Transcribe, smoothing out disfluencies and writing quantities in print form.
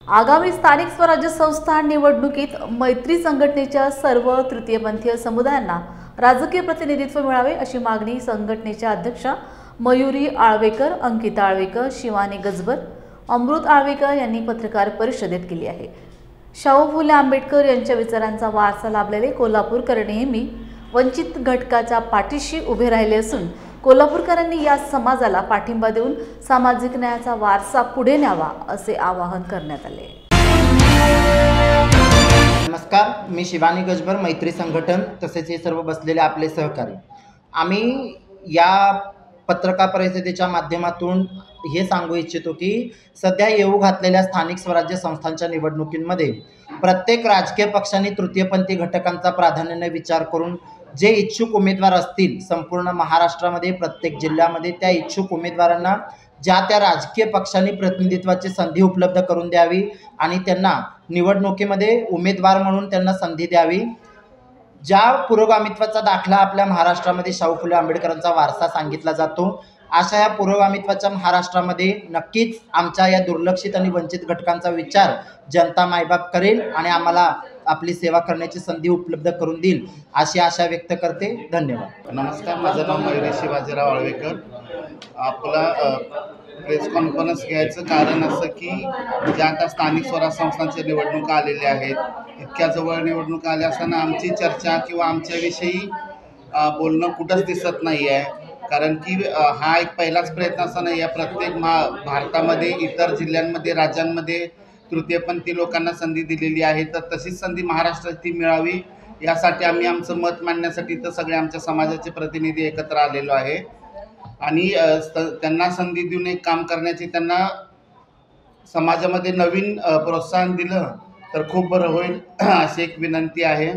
आगामी स्थानिक स्वराज्य संस्था निवडणुकीत मैत्री संघटनेच्या सर्व तृतीयपंथीय समुदायांना राजकीय प्रतिनिधित्व मिळावे अशी मागणी संघटनेच्या अध्यक्षा मयुरी आळवेकर, अंकिता आळवेकर, शिवानी गजबर, अमृत आळवेकर यांनी पत्रकार परिषदेत केली आहे। शाहू फुले आंबेडकर यांच्या विचारांचा वारसा लाभलेले कोल्हापूरकर नेहमी वंचित घटकाच्या पाठीशी उभे राहिले असून कोल्हापूरकरांनी या समाजाला पाठिंबा देऊन सामाजिक न्यायाचा वारसा पुढे न्यावा असे आवाहन करण्यात आले। नमस्कार, मी शिवानी गजबर, मैत्री संघटन तसेच हे सर्व बसलेले आपले सहकारी। आम्ही या पत्रकार परिषदेच्या माध्यमातून हे सांगू इच्छितो की सध्या येऊ घातलेल्या स्थानिक स्वराज्य संस्थांच्या निवडणुकींमध्ये प्रत्येक राजकीय पक्षांनी तृतीयपंथी घटकांचा प्राधान्याने विचार करून जे इच्छुक उमेदवार असतील संपूर्ण महाराष्ट्रामध्ये प्रत्येक जिल्ह्यामध्ये त्या इच्छुक उमेदवारांना ज्या त्या राजकीय पक्षांनी प्रतिनिधित्वाची संधी उपलब्ध करून द्यावी आणि त्यांना निवडणुकीमध्ये उमेदवार म्हणून त्यांना संधी द्यावी। ज्या पुरोगामित्वाचा दाखला आपल्या महाराष्ट्रामध्ये शाहू फुले आंबेडकरांचा वारसा सांगितला जातो, अशा या पुरोगामित्वाच्या महाराष्ट्रामध्ये नक्कीच आमच्या या दुर्लक्षित आणि वंचित घटकांचा विचार जनता मायबाप करेल आणि आम्हाला आपली सेवा करण्याची संधी उपलब्ध करून देईल अशी आशा व्यक्त करते। धन्यवाद। नमस्कार, माझं नाव मयुरी शिवाजीराव आळवेकर। आपला प्रेस कॉन्फरन्स घ्यायचं कारण असं की ज्या आता स्थानिक स्वराज्य संस्थांच्या निवडणुका आलेल्या आहेत, इतक्या जवळ निवडणुका आल्या असताना आमची चर्चा किंवा आमच्याविषयी बोलणं कुठंच दिसत नाही आहे। कारण की हा एक पहिलाच प्रयत्न असा नाही आहे, प्रत्येक भारतामध्ये इतर जिल्ह्यांमध्ये राज्यांमध्ये तृतीयपंथी लोकांना संधी दिलेली आहे, तर तशीच संधी महाराष्ट्रात ती मिळावी यासाठी आम्ही आमचं मत मांडण्यासाठी तर सगळे आमच्या समाजाचे प्रतिनिधी एकत्र आलेलो आहे आणि त्यांना संधी देऊन एक काम करण्याची, त्यांना समाजामध्ये नवीन प्रोत्साहन दिलं तर खूप बरं होईल अशी एक विनंती आहे।